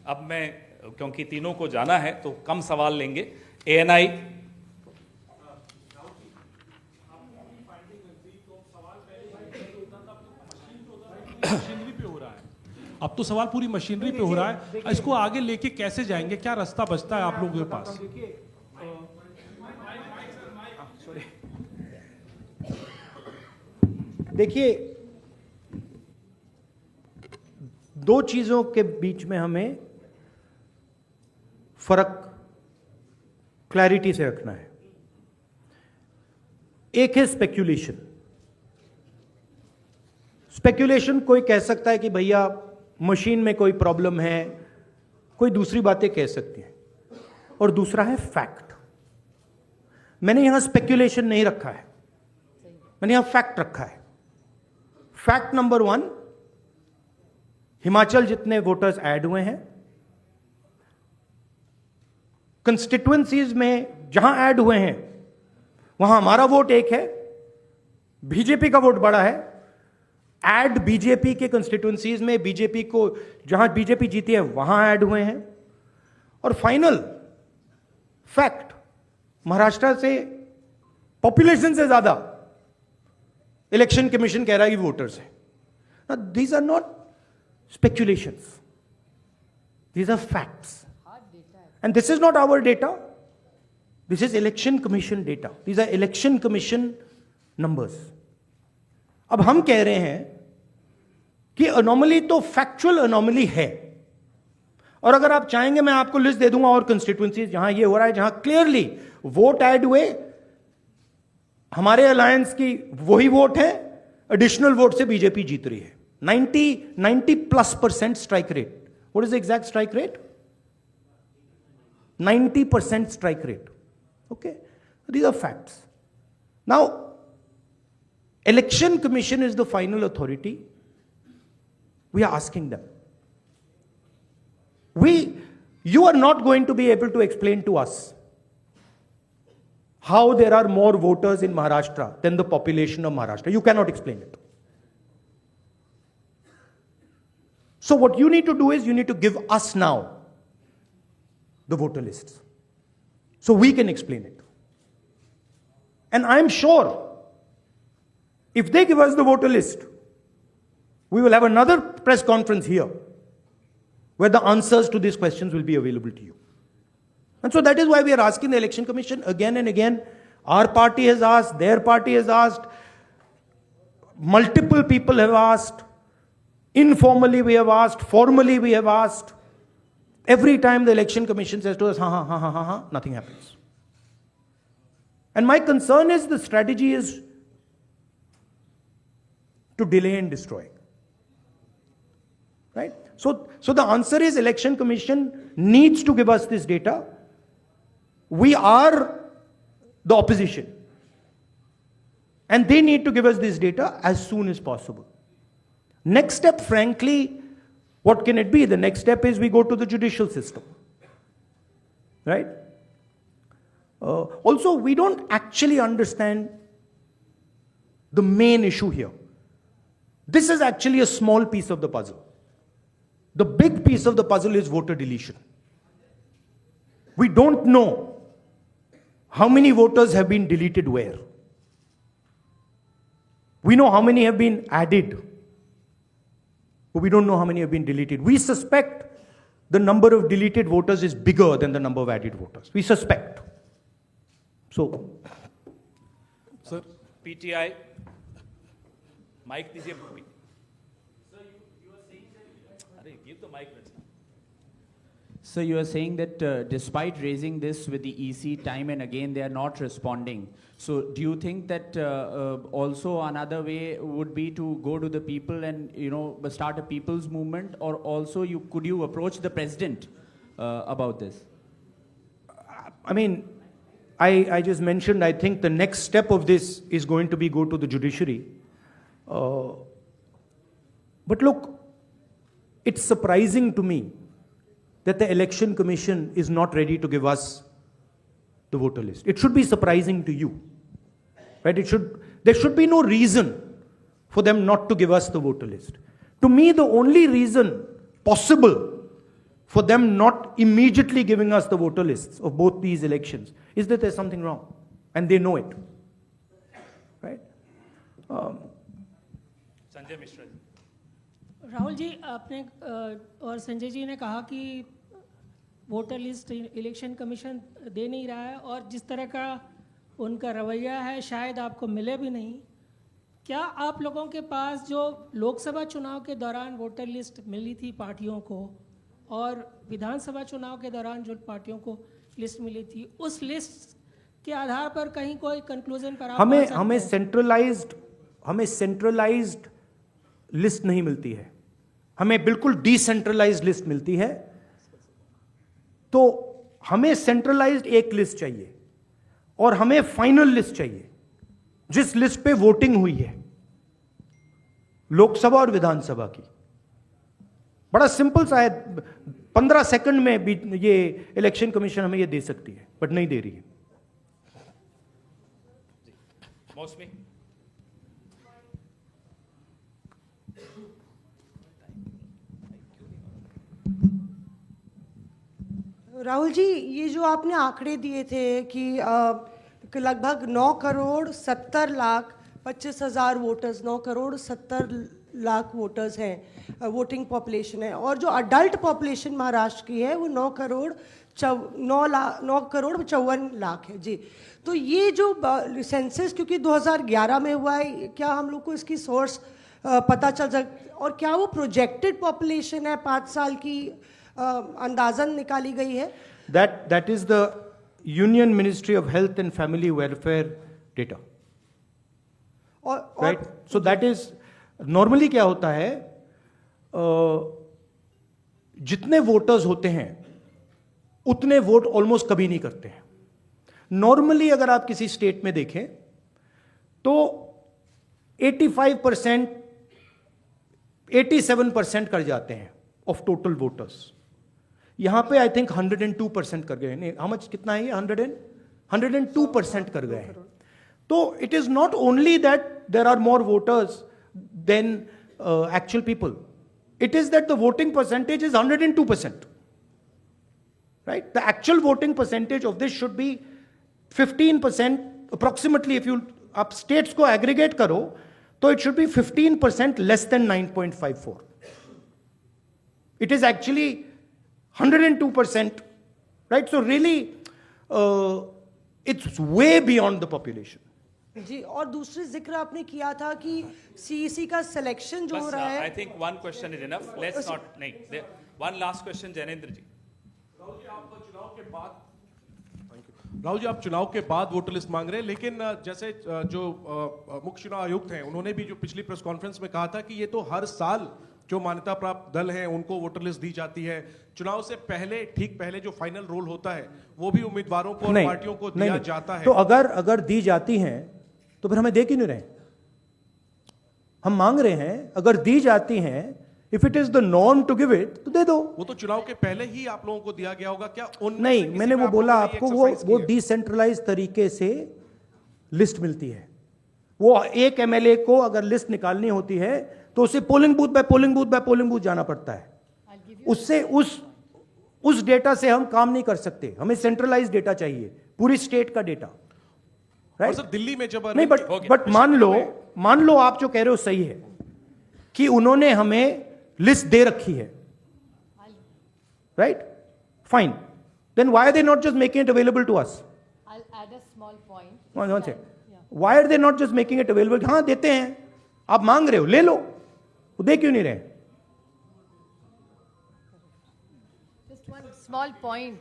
अब मैं, क्योंकि तीनों को जाना है तो कम सवाल लेंगे। एएनआई। मशीनरी पे हो रहा है, अब तो सवाल पूरी मशीनरी पे हो रहा है। इसको आगे लेके कैसे जाएंगे, क्या रास्ता बचता है आप लोगों के पास? देखिए, दो चीजों के बीच में हमें फर्क क्लैरिटी से रखना है। एक है स्पेक्यूलेशन। स्पेक्यूलेशन कोई कह सकता है कि भैया मशीन में कोई प्रॉब्लम है, कोई दूसरी बातें कह सकती है, और दूसरा है फैक्ट। मैंने यहां स्पेक्यूलेशन नहीं रखा है, मैंने यहां फैक्ट रखा है। फैक्ट नंबर 1, हिमाचल जितने वोटर्स ऐड हुए हैं, कंस्टिट्युएंसीज में जहां ऐड हुए हैं वहां हमारा वोट एक है, बीजेपी का वोट बड़ा है। ऐड बीजेपी के कंस्टिट्युएंसीज में बीजेपी को जहां बीजेपी जीती है वहां ऐड हुए हैं। और फाइनल फैक्ट, महाराष्ट्र से पॉपुलेशन से ज्यादा इलेक्शन कमीशन कह रहा है कि वोटर्स है। These are not speculations, these are facts, and this is not our data, this is election commission data, these are election commission numbers. अब हम कह रहे हैं कि अनोमली तो फैक्चुअल अनोमली है, और अगर आप चाहेंगे मैं आपको लिस्ट दे दूंगा और कंस्टिट्यूएंसीज जहां ये हो रहा है, जहां क्लियरली वोट ऐड हुए, हमारे अलायंस की वही वोट है, एडिशनल वोट से बीजेपी जीत रही है। 90+% strike rate. What is the exact strike rate? 90% strike rate. Okay? These are facts. Now, Election Commission is the final authority. We are asking them. You are not going to be able to explain to us how there are more voters in Maharashtra than the population of Maharashtra. You cannot explain it. So what you need to do is you need to give us now the voter lists so we can explain it. And I'm sure if they give us the voter list, we will have another press conference here where the answers to these questions will be available to you. And so that is why we are asking the Election Commission again and again. Our party has asked, their party has asked, multiple people have asked. Informally we have asked, formally we have asked. Every time the Election Commission says to us, nothing happens. And my concern is the strategy is to delay and destroy. Right? So the answer is Election Commission needs to give us this data. We are the opposition. And they need to give us this data as soon as possible. Next step, frankly, what can it be? The next step is we go to the judicial system. Right? Also, we don't actually understand the main issue here. This is actually a small piece of the puzzle. The big piece of the puzzle is voter deletion. We don't know how many voters have been deleted where. We know how many have been added, but we don't know how many have been deleted. We suspect the number of deleted voters is bigger than the number of added voters. We suspect. So, sir PTI, mike दीजिए। अरे give the mic. So you are saying that despite raising this with the EC time and again, they are not responding. So do you think that also another way would be to go to the people and start a people's movement, or also could you approach the president about this? I mean, I just mentioned, I think the next step of this is going to be go to the judiciary. But look, it's surprising to me that the Election Commission is not ready to give us the voter list. It should be surprising to you, right? There should be no reason for them not to give us the voter list. To me, the only reason possible for them not immediately giving us the voter lists of both these elections is that there's something wrong, and they know it. Right? Sanjay Mishra ji. Rahul ji, आपने और संजय जी ने कहा कि voter list election commission दे नहीं रहा है, और जिस तरह का उनका रवैया है शायद आपको मिले भी नहीं। क्या आप लोगों के पास जो लोकसभा चुनाव के दौरान वोटर लिस्ट मिली थी पार्टियों को, और विधानसभा चुनाव के दौरान जो पार्टियों को लिस्ट मिली थी, उस लिस्ट के आधार पर कहीं कोई कंक्लूजन पर आप हमें सेंट्रलाइज्ड लिस्ट नहीं मिलती है, हमें बिल्कुल डिसेंट्रलाइज्ड लिस्ट मिलती है। तो हमें सेंट्रलाइज्ड एक लिस्ट चाहिए और हमें फाइनल लिस्ट चाहिए जिस लिस्ट पे वोटिंग हुई है लोकसभा और विधानसभा की। बड़ा सिंपल सा है, 15 सेकंड में भी ये इलेक्शन कमीशन हमें ये दे सकती है, बट नहीं दे रही है। मौसमी। राहुल जी, ये जो आपने आंकड़े दिए थे कि लगभग 9 करोड़ 70 लाख 25,000 वोटर्स, 9 करोड़ 70 लाख वोटर्स हैं, वोटिंग पॉपुलेशन है, और जो अडल्ट पॉपुलेशन महाराष्ट्र की है वो 9 करोड़ 54 लाख है जी। तो ये जो सेंसस क्योंकि 2011 में हुआ है, क्या हम लोग को इसकी सोर्स पता चल सकता, और क्या वो प्रोजेक्टेड पॉपुलेशन है 5 साल की अंदाजन निकाली गई है? That is the Union Ministry of Health and Family Welfare data. Right? So that is normally क्या होता है, जितने वोटर्स होते हैं उतने वोट ऑलमोस्ट कभी नहीं करते हैं। नॉर्मली अगर आप किसी स्टेट में देखें तो 85%, 87% कर जाते हैं ऑफ टोटल वोटर्स। यहां पे आई थिंक 102% कर गए हैं। हाउ मच, कितना है ये? 102% कर गए हैं। तो it is not only that there are more voters than actual people, it is that the voting percentage is 102%, right? The actual voting percentage of this should be 15% approximately. If you आप states को aggregate करो तो it should be 15% less than 9.54. It is actually 102%, right? So really, it's way beyond the population. जी, और दूसरी जिक्र आपने किया था कि सीईसी का सिलेक्शन जो हो रहा है। I think one question is enough, let's not, नहीं, वन लास्ट क्वेश्चन जैनेंद्र जी। राहुल जी, आप चुनाव के बाद वोटर लिस्ट मांग रहे हैं, लेकिन जैसे जो मुख्य चुनाव आयुक्त हैं उन्होंने भी जो पिछली प्रेस कॉन्फ्रेंस में कहा था कि ये तो हर साल जो मान्यता प्राप्त दल हैं उनको वोटर लिस्ट दी जाती है। चुनाव से पहले, ठीक पहले जो फाइनल रोल होता है वो भी उम्मीदवारों को और पार्टियों को दिया जाता है। तो अगर दी जाती हैं तो फिर हमें दे क्यों नहीं रहे? हम मांग रहे हैं, अगर दी जाती हैं, if it is the norm to give it तो दे दो। वो तो चुनाव के पहले ही आप लोगों को दिया गया होगा क्या? नहीं, मैंने वो बोला आपको, वो डिसेंट्रलाइज तरीके से लिस्ट मिलती है। वो एक एमएलए को अगर लिस्ट निकालनी होती है तो उसे polling booth by polling booth by polling booth जाना पड़ता है। उससे उस डेटा से हम काम नहीं कर सकते, हमें सेंट्रलाइज डेटा चाहिए, पूरी स्टेट का डेटा, राइट? सर दिल्ली में जब नहीं, बट मान लो आप जो कह रहे हो सही है कि उन्होंने हमें लिस्ट दे रखी है, right? Fine, then why are they not just making it available to us? I'll add a small point. One second. Why are they not just making it available? हाँ देते हैं, आप मांग रहे हो, ले लो, वो दे क्यों नहीं रहे? Just one small point.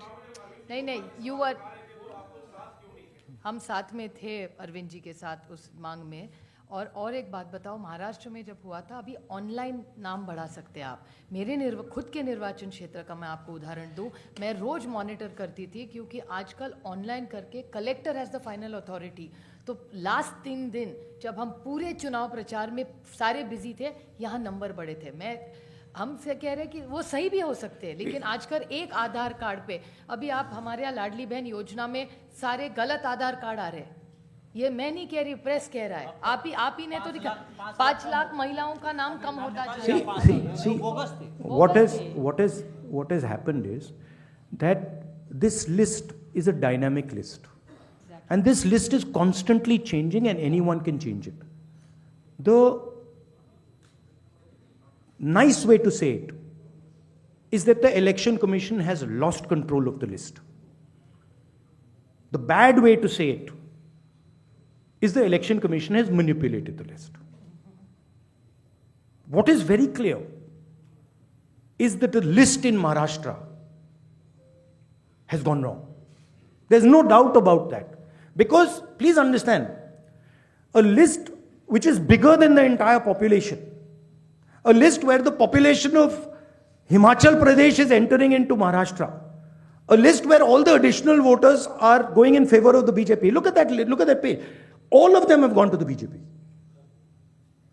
नहीं, you were, हम साथ में थे अरविंद जी के साथ उस मांग में। और एक बात बताओ, महाराष्ट्र में जब हुआ था, अभी ऑनलाइन नाम बढ़ा सकते हैं आप। मेरे खुद के निर्वाचन क्षेत्र का मैं आपको उदाहरण दूं, मैं रोज मॉनिटर करती थी क्योंकि आजकल ऑनलाइन करके collector has the final authority. तो लास्ट 3 दिन जब हम पूरे चुनाव प्रचार में सारे बिजी थे, यहाँ नंबर बढ़े थे। हमसे कह रहे कि वो सही भी हो सकते हैं, लेकिन आजकल एक आधार कार्ड पे, अभी आप हमारे यहाँ लाडली बहन योजना में सारे गलत आधार कार्ड आ रहे हैं। ये मैं नहीं कह रही, प्रेस कह रहा है। आप ही ने तो दिखा, 5 लाख महिलाओं का नाम कम होता जा रहा है। See, what is what has happened is that this list is a dynamic list. And this list is constantly changing and anyone can change it. The nice way to say it is that the Election Commission has lost control of the list. The bad way to say it is the Election Commission has manipulated the list. What is very clear is that the list in Maharashtra has gone wrong. There's no doubt about that. Because, please understand, a list which is bigger than the entire population, a list where the population of Himachal Pradesh is entering into Maharashtra, a list where all the additional voters are going in favor of the BJP. Look at that page. All of them have gone to the BJP.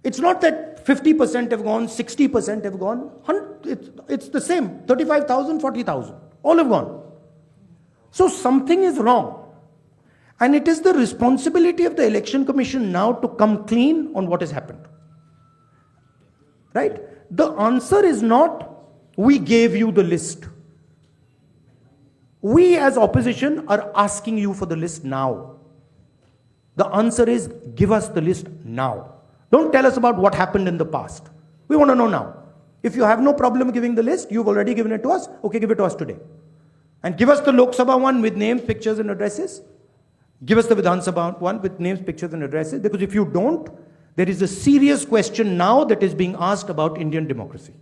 It's not that 50% have gone, 60% have gone. It's the same. 35,000, 40,000. All have gone. So something is wrong. And it is the responsibility of the Election Commission now to come clean on what has happened. Right? The answer is not, we gave you the list. We as opposition are asking you for the list now. The answer is, give us the list now. Don't tell us about what happened in the past. We want to know now. If you have no problem giving the list, you've already given it to us, okay, give it to us today. And give us the Lok Sabha one with names, pictures and addresses. Give us the Vidhan Sabha one with names, pictures and addresses. Because if you don't, there is a serious question now that is being asked about Indian democracy.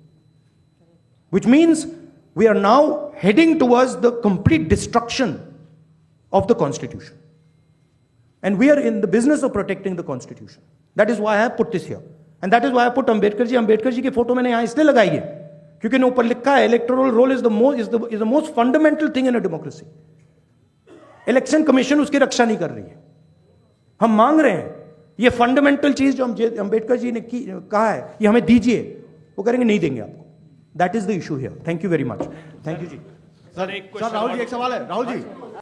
Which means we are now heading towards the complete destruction of the Constitution. And we are in the business of protecting the Constitution. That is why I have put this here. And that is why I put Ambedkar ji. Ambedkar ji की photo मैंने यहाँ इसलिए लगाई है क्योंकि ने ऊपर लिखा है electoral roll is the most fundamental thing in a democracy. Election commission उसकी रक्षा नहीं कर रही है. हम मांग रहे हैं ये फंडामेंटल चीज जो अंबेडकर जी ने कहा है ये हमें दीजिए. वो करेंगे नहीं देंगे आपको. That is the issue here. Thank you very much. Thank you जी. सर राहुल जी एक सवाल है. राहुल जी